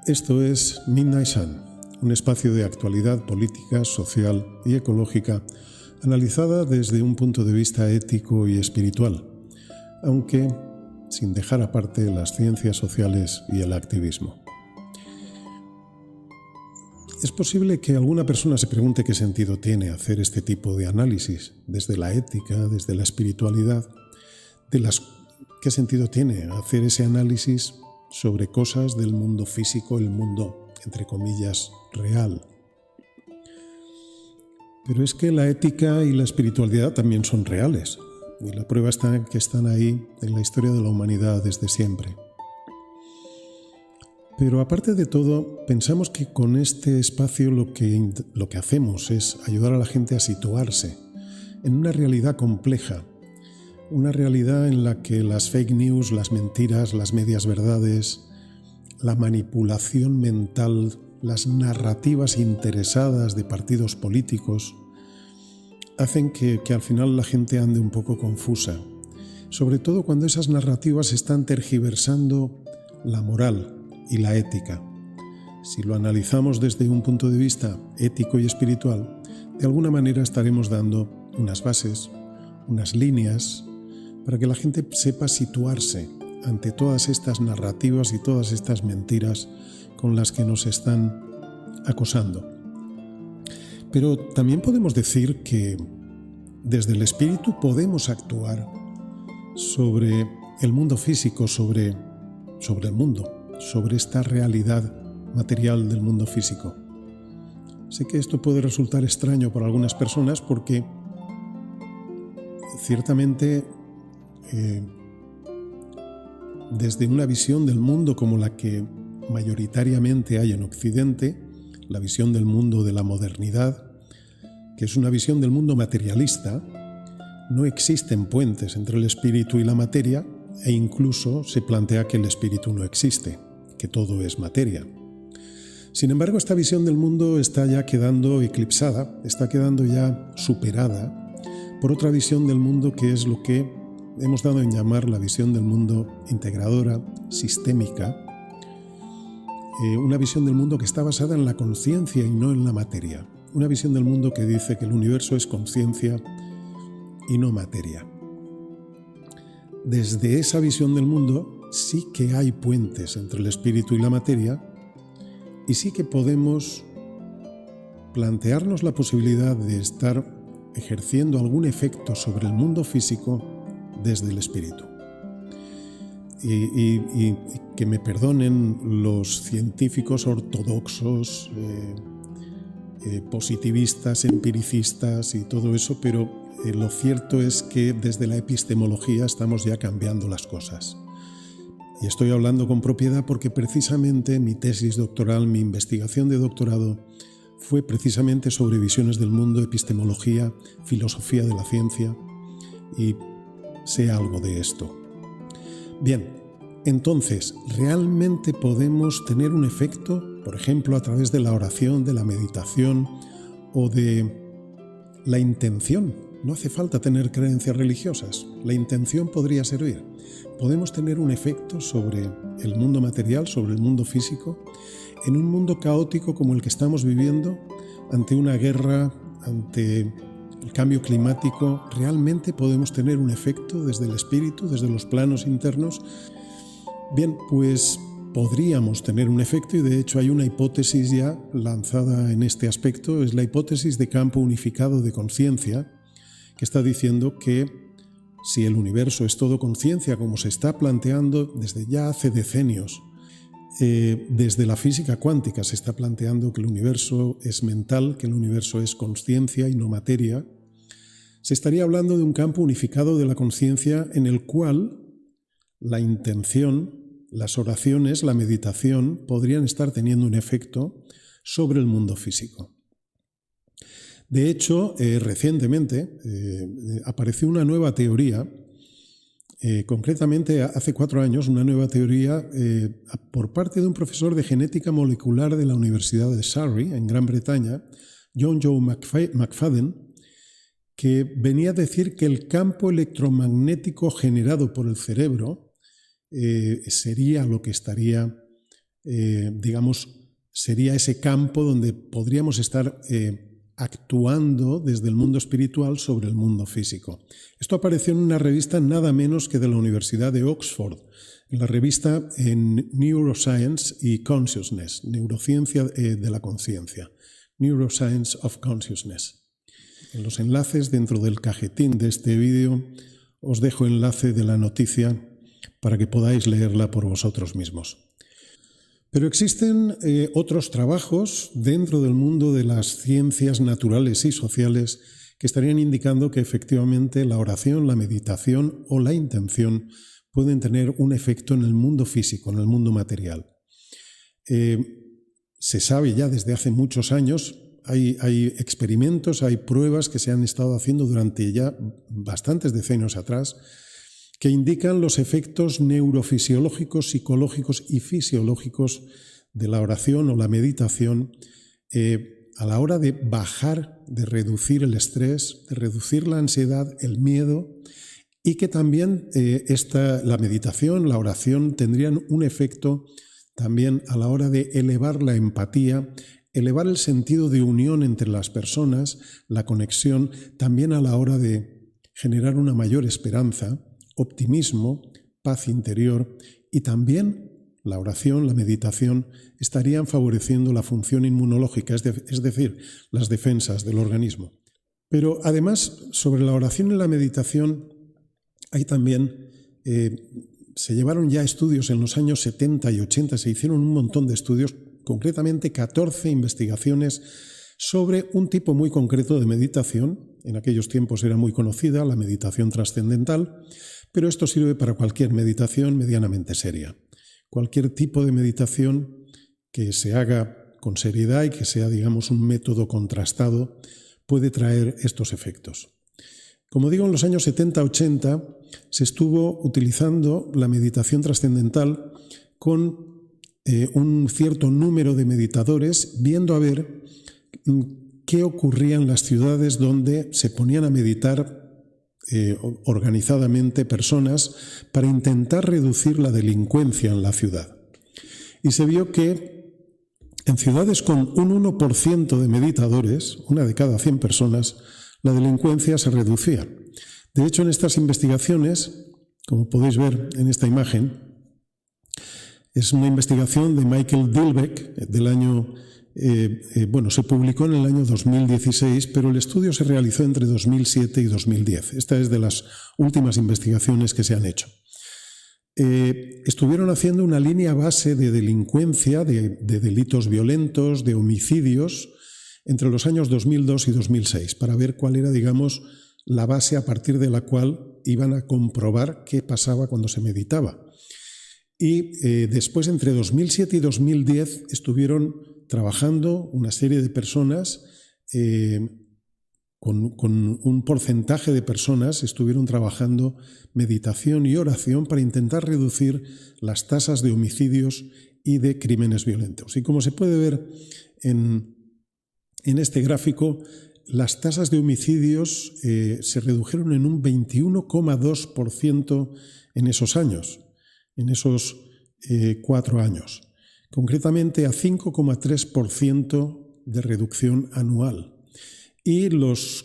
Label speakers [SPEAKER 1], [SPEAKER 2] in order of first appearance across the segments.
[SPEAKER 1] Esto es Midnight Sun, un espacio de actualidad política, social y ecológica analizada desde un punto de vista ético y espiritual, aunque sin dejar aparte las ciencias sociales y el activismo. Es posible que alguna persona se pregunte qué sentido tiene hacer este tipo de análisis, desde la ética, desde la espiritualidad, qué sentido tiene hacer ese análisis sobre cosas del mundo físico, el mundo, entre comillas, real. Pero es que la ética y la espiritualidad también son reales, y la prueba está en que están ahí en la historia de la humanidad desde siempre. Pero aparte de todo, pensamos que con este espacio lo que hacemos es ayudar a la gente a situarse en una realidad compleja, una realidad en la que las fake news, las mentiras, las medias verdades, la manipulación mental, las narrativas interesadas de partidos políticos hacen que al final la gente ande un poco confusa, sobre todo cuando esas narrativas están tergiversando la moral y la ética. Si lo analizamos desde un punto de vista ético y espiritual, de alguna manera estaremos dando unas bases, unas líneas, para que la gente sepa situarse ante todas estas narrativas y todas estas mentiras con las que nos están acosando. Pero también podemos decir que desde el espíritu podemos actuar sobre el mundo físico, sobre el mundo, sobre esta realidad material del mundo físico. Sé que esto puede resultar extraño para algunas personas porque ciertamente desde una visión del mundo como la que mayoritariamente hay en Occidente, la visión del mundo de la modernidad, que es una visión del mundo materialista, no existen puentes entre el espíritu y la materia, e incluso se plantea que el espíritu no existe, que todo es materia. Sin embargo, esta visión del mundo está ya quedando eclipsada, está quedando ya superada por otra visión del mundo que es lo que hemos dado en llamar la visión del mundo integradora, sistémica, una visión del mundo que está basada en la conciencia y no en la materia, una visión del mundo que dice que el universo es conciencia y no materia. Desde esa visión del mundo sí que hay puentes entre el espíritu y la materia y sí que podemos plantearnos la posibilidad de estar ejerciendo algún efecto sobre el mundo físico desde el espíritu. Y que me perdonen los científicos ortodoxos, positivistas, empiricistas y todo eso, pero lo cierto es que desde la epistemología estamos ya cambiando las cosas. Y estoy hablando con propiedad porque precisamente mi tesis doctoral, mi investigación de doctorado, fue precisamente sobre visiones del mundo, epistemología, filosofía de la ciencia, y sé algo de esto. Bien, entonces, ¿realmente podemos tener un efecto, por ejemplo, a través de la oración, de la meditación o de la intención? No hace falta tener creencias religiosas, la intención podría servir. Podemos tener un efecto sobre el mundo material, sobre el mundo físico, en un mundo caótico como el que estamos viviendo, ante una guerra, ante el cambio climático. ¿Realmente podemos tener un efecto desde el espíritu, desde los planos internos? Bien, pues podríamos tener un efecto y de hecho hay una hipótesis ya lanzada en este aspecto, es la hipótesis de campo unificado de conciencia, que está diciendo que si el universo es todo conciencia, como se está planteando desde ya hace decenios, desde la física cuántica se está planteando que el universo es mental, que el universo es consciencia y no materia, se estaría hablando de un campo unificado de la conciencia en el cual la intención, las oraciones, la meditación podrían estar teniendo un efecto sobre el mundo físico. De hecho, recientemente apareció una nueva teoría, concretamente hace 4 años, una nueva teoría por parte de un profesor de genética molecular de la Universidad de Surrey, en Gran Bretaña, John Joe McFadden, que venía a decir que el campo electromagnético generado por el cerebro sería lo que estaría digamos, sería ese campo donde podríamos estar actuando desde el mundo espiritual sobre el mundo físico. Esto apareció en una revista nada menos que de la Universidad de Oxford, en la revista Neuroscience y Consciousness, Neurociencia de la Conciencia, Neuroscience of Consciousness. En los enlaces dentro del cajetín de este vídeo os dejo enlace de la noticia para que podáis leerla por vosotros mismos. Pero existen otros trabajos dentro del mundo de las ciencias naturales y sociales que estarían indicando que efectivamente la oración, la meditación o la intención pueden tener un efecto en el mundo físico, en el mundo material. Se sabe ya desde hace muchos años, hay experimentos, hay pruebas que se han estado haciendo durante ya bastantes decenios atrás, que indican los efectos neurofisiológicos, psicológicos y fisiológicos de la oración o la meditación a la hora de bajar, de reducir el estrés, de reducir la ansiedad, el miedo, y que también la meditación, la oración tendrían un efecto también a la hora de elevar la empatía, elevar el sentido de unión entre las personas, la conexión, también a la hora de generar una mayor esperanza, optimismo, paz interior, y también la oración, la meditación estarían favoreciendo la función inmunológica, es decir, las defensas del organismo. Pero además, sobre la oración y la meditación, hay también, se llevaron ya estudios en los años 70 y 80, se hicieron un montón de estudios, concretamente 14 investigaciones sobre un tipo muy concreto de meditación. En aquellos tiempos era muy conocida, la meditación trascendental, pero esto sirve para cualquier meditación medianamente seria. Cualquier tipo de meditación que se haga con seriedad y que sea, digamos, un método contrastado puede traer estos efectos. Como digo, en los años 70-80 se estuvo utilizando la meditación trascendental con un cierto número de meditadores, viendo a ver qué ocurría en las ciudades donde se ponían a meditar organizadamente personas para intentar reducir la delincuencia en la ciudad. Y se vio que en ciudades con un 1% de meditadores, una de cada 100 personas, la delincuencia se reducía. De hecho, en estas investigaciones, como podéis ver en esta imagen, es una investigación de Michael Dilbeck del año se publicó en el año 2016, pero el estudio se realizó entre 2007 y 2010. Esta es de las últimas investigaciones que se han hecho. Estuvieron haciendo una línea base de delincuencia, de delitos violentos, de homicidios, entre los años 2002 y 2006, para ver cuál era, digamos, la base a partir de la cual iban a comprobar qué pasaba cuando se meditaba. Y después, entre 2007 y 2010, estuvieron trabajando una serie de personas, con un porcentaje de personas, estuvieron trabajando meditación y oración para intentar reducir las tasas de homicidios y de crímenes violentos. Y como se puede ver en este gráfico, las tasas de homicidios se redujeron en un 21,2% en esos años, en esos 4 años. Concretamente a 5,3% de reducción anual. Y los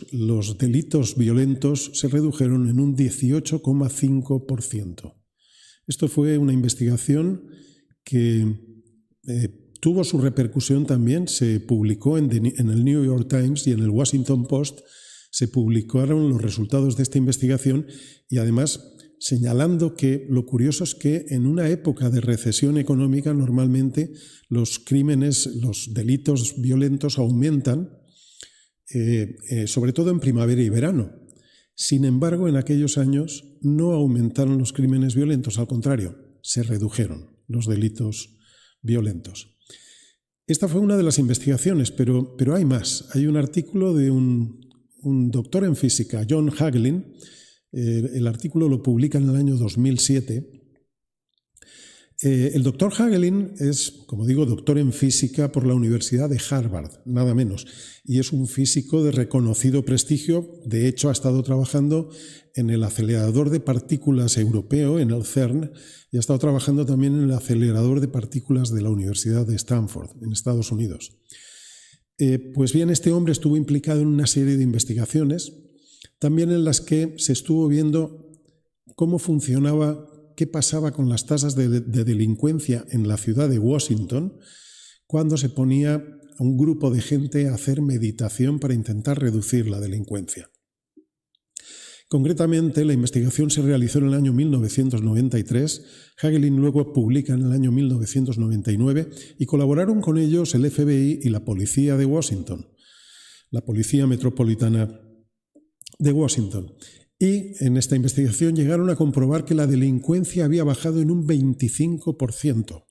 [SPEAKER 1] delitos violentos se redujeron en un 18,5%. Esto fue una investigación que tuvo su repercusión también, se publicó en el New York Times y en el Washington Post, se publicaron los resultados de esta investigación y además señalando que lo curioso es que en una época de recesión económica normalmente los crímenes, los delitos violentos aumentan, sobre todo en primavera y verano. Sin embargo, en aquellos años no aumentaron los crímenes violentos, al contrario, se redujeron los delitos violentos. Esta fue una de las investigaciones, pero hay más. Hay un artículo de un doctor en física, John Hagelin. El artículo lo publica en el año 2007. El doctor Hagelin es, como digo, doctor en física por la Universidad de Harvard, nada menos, y es un físico de reconocido prestigio. De hecho, ha estado trabajando en el acelerador de partículas europeo, en el CERN, y ha estado trabajando también en el acelerador de partículas de la Universidad de Stanford, en Estados Unidos. Pues bien, este hombre estuvo implicado en una serie de investigaciones, también en las que se estuvo viendo cómo funcionaba, qué pasaba con las tasas de delincuencia en la ciudad de Washington cuando se ponía a un grupo de gente a hacer meditación para intentar reducir la delincuencia. Concretamente, la investigación se realizó en el año 1993, Hagelin luego publica en el año 1999 y colaboraron con ellos el FBI y la policía de Washington, la Policía Metropolitana de Washington. Y en esta investigación llegaron a comprobar que la delincuencia había bajado en un 25%.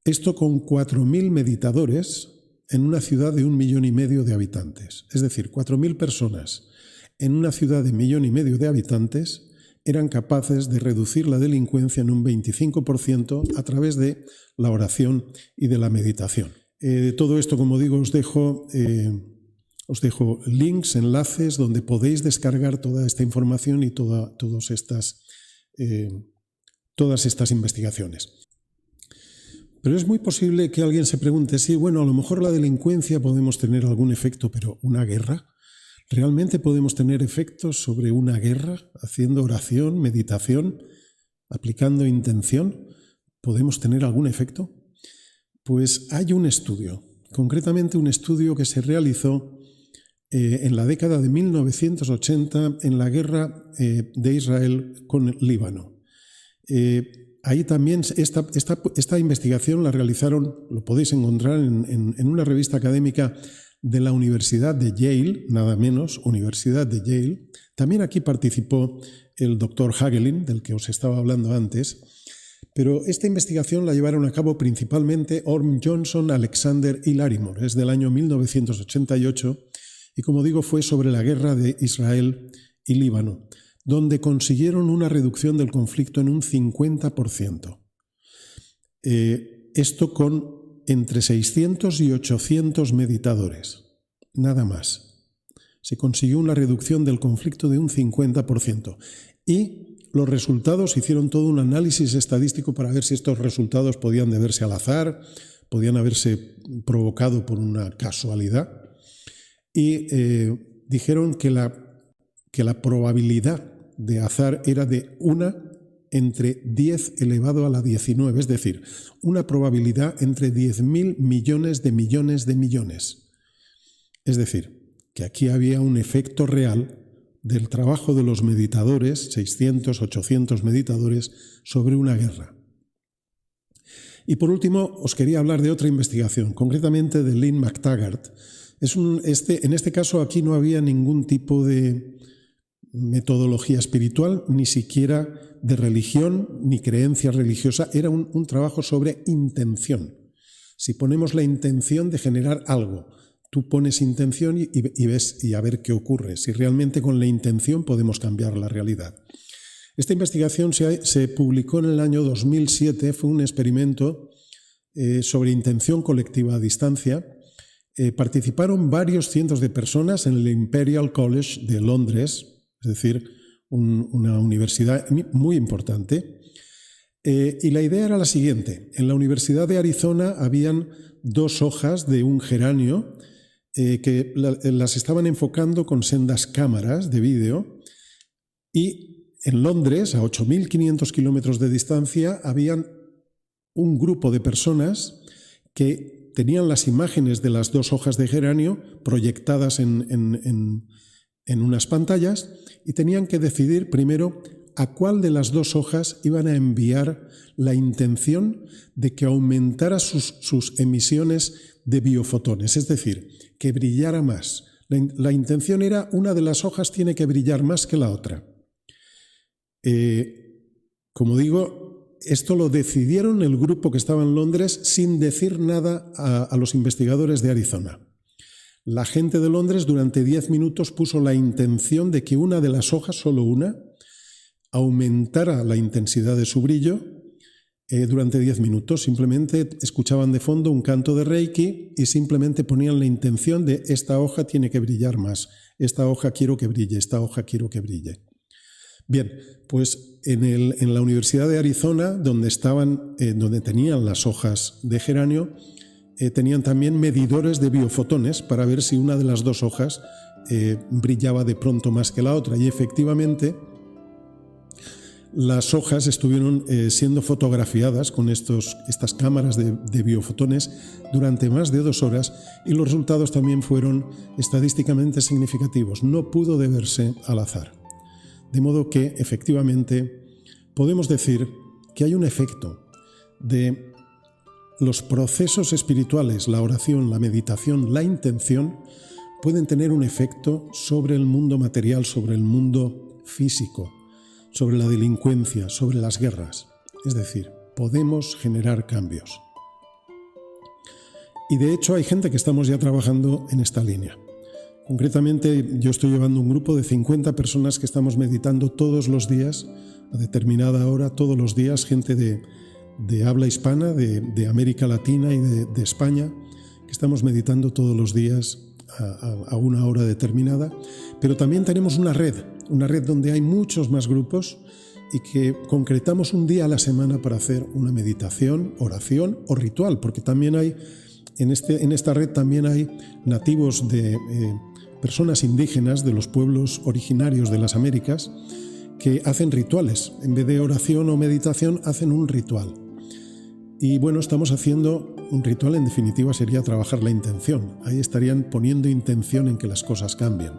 [SPEAKER 1] Esto con 4.000 meditadores en una ciudad de 1,5 millones de habitantes. Es decir, 4.000 personas en una ciudad de 1,5 millones de habitantes eran capaces de reducir la delincuencia en un 25% a través de la oración y de la meditación. De todo esto, como digo, os dejo links, enlaces, donde podéis descargar toda esta información y todas estas investigaciones. Pero es muy posible que alguien se pregunte, sí, bueno, a lo mejor la delincuencia podemos tener algún efecto, pero ¿una guerra? ¿Realmente podemos tener efectos sobre una guerra haciendo oración, meditación, aplicando intención? ¿Podemos tener algún efecto? Pues hay un estudio, concretamente un estudio que se realizó en la década de 1980 en la guerra de Israel con el Líbano. Ahí también esta investigación la realizaron, lo podéis encontrar en una revista académica de la Universidad de Yale, nada menos, Universidad de Yale. También aquí participó el doctor Hagelin, del que os estaba hablando antes, pero esta investigación la llevaron a cabo principalmente Orm Johnson, Alexander y Larimore. Es del año 1988 y, como digo, fue sobre la guerra de Israel y Líbano, donde consiguieron una reducción del conflicto en un 50%. Esto con entre 600 y 800 meditadores, nada más. Se consiguió una reducción del conflicto de un 50%. Y los resultados, hicieron todo un análisis estadístico para ver si estos resultados podían deberse al azar, podían haberse provocado por una casualidad. Y dijeron que la probabilidad de azar era de 1 entre 10 elevado a la 19, es decir, una probabilidad entre 10.000 millones de millones de millones. Es decir, que aquí había un efecto real del trabajo de los meditadores, 600, 800 meditadores, sobre una guerra. Y por último, os quería hablar de otra investigación, concretamente de Lynn McTaggart. En este caso aquí no había ningún tipo de metodología espiritual, ni siquiera de religión, ni creencia religiosa. Era un trabajo sobre intención. Si ponemos la intención de generar algo, tú pones intención y ves y a ver qué ocurre, si realmente con la intención podemos cambiar la realidad. Esta investigación se publicó en el año 2007, fue un experimento sobre intención colectiva a distancia. Participaron varios cientos de personas en el Imperial College de Londres, es decir, una universidad muy importante. Y la idea era la siguiente. En la Universidad de Arizona habían 2 hojas de un geranio que las estaban enfocando con sendas cámaras de vídeo, y en Londres, a 8.500 kilómetros de distancia, habían un grupo de personas que tenían las imágenes de las 2 hojas de geranio proyectadas en unas pantallas y tenían que decidir primero a cuál de las 2 hojas iban a enviar la intención de que aumentara sus emisiones de biofotones, es decir, que brillara más. La intención era, una de las hojas tiene que brillar más que la otra. Como digo, esto lo decidieron el grupo que estaba en Londres sin decir nada a los investigadores de Arizona. La gente de Londres durante 10 minutos puso la intención de que una de las hojas, solo una, aumentara la intensidad de su brillo durante 10 minutos. Simplemente escuchaban de fondo un canto de Reiki y simplemente ponían la intención de esta hoja tiene que brillar más, esta hoja quiero que brille, esta hoja quiero que brille. Bien, pues en la Universidad de Arizona, donde tenían las hojas de geranio, tenían también medidores de biofotones para ver si una de las dos hojas brillaba de pronto más que la otra. Y efectivamente, las hojas estuvieron siendo fotografiadas con estas cámaras de biofotones durante más de 2 horas y los resultados también fueron estadísticamente significativos. No pudo deberse al azar. De modo que, efectivamente, podemos decir que hay un efecto de los procesos espirituales, la oración, la meditación, la intención, pueden tener un efecto sobre el mundo material, sobre el mundo físico, sobre la delincuencia, sobre las guerras. Es decir, podemos generar cambios. Y de hecho hay gente que estamos ya trabajando en esta línea. Concretamente, yo estoy llevando un grupo de 50 personas que estamos meditando todos los días, a determinada hora, todos los días, gente de habla hispana, de América Latina y de España, que estamos meditando todos los días a una hora determinada. Pero también tenemos una red donde hay muchos más grupos y que concretamos un día a la semana para hacer una meditación, oración o ritual, porque también hay, en esta red también hay nativos de personas indígenas de los pueblos originarios de las Américas que hacen rituales. En vez de oración o meditación, hacen un ritual. Y bueno, estamos haciendo un ritual, en definitiva sería trabajar la intención. Ahí estarían poniendo intención en que las cosas cambien.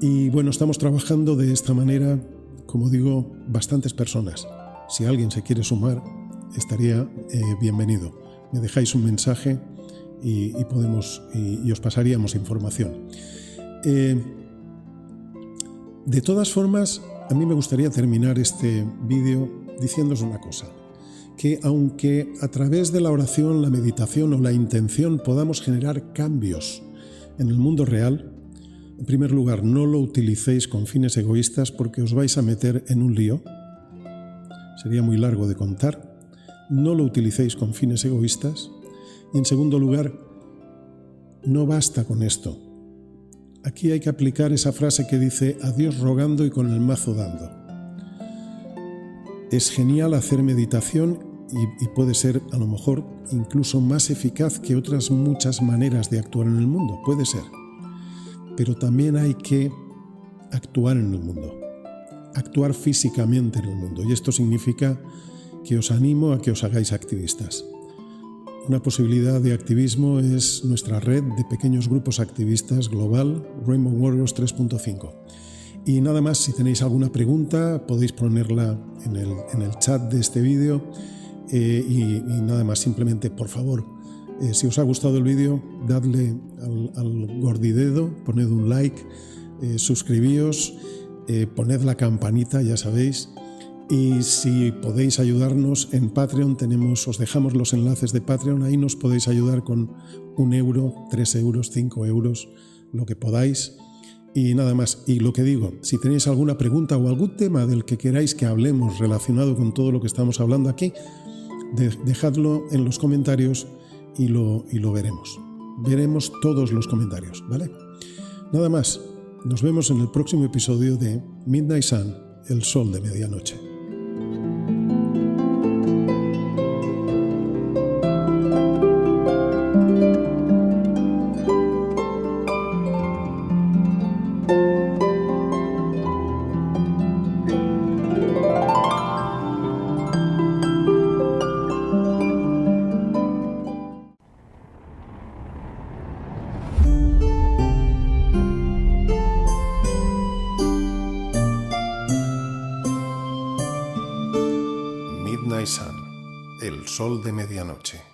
[SPEAKER 1] Y bueno, estamos trabajando de esta manera, como digo, bastantes personas. Si alguien se quiere sumar, estaría bienvenido. Me dejáis un mensaje y os pasaríamos información. De todas formas, a mí me gustaría terminar este vídeo diciéndoos una cosa, que aunque a través de la oración, la meditación o la intención podamos generar cambios en el mundo real, en primer lugar, no lo utilicéis con fines egoístas porque os vais a meter en un lío. Sería muy largo de contar. No lo utilicéis con fines egoístas. Y en segundo lugar, no basta con esto. Aquí hay que aplicar esa frase que dice a Dios rogando y con el mazo dando. Es genial hacer meditación y puede ser a lo mejor incluso más eficaz que otras muchas maneras de actuar en el mundo. Puede ser. Pero también hay que actuar en el mundo. Actuar físicamente en el mundo. Y esto significa que os animo a que os hagáis activistas. Una posibilidad de activismo es nuestra red de pequeños grupos activistas global, Rainbow Warriors 3.5. Y nada más, si tenéis alguna pregunta, podéis ponerla en el chat de este vídeo. Y nada más, simplemente, por favor, si os ha gustado el vídeo, dadle al gordidedo, poned un like, suscribíos, poned la campanita, ya sabéis. Y si podéis ayudarnos en Patreon, os dejamos los enlaces de Patreon, ahí nos podéis ayudar con 1 euro, 3 euros, 5 euros, lo que podáis. Y nada más, y lo que digo, si tenéis alguna pregunta o algún tema del que queráis que hablemos relacionado con todo lo que estamos hablando aquí, dejadlo en los comentarios y lo veremos. Veremos todos los comentarios, ¿vale? Nada más, nos vemos en el próximo episodio de Midnight Sun, el sol de medianoche. Midnight Sun, el sol de medianoche.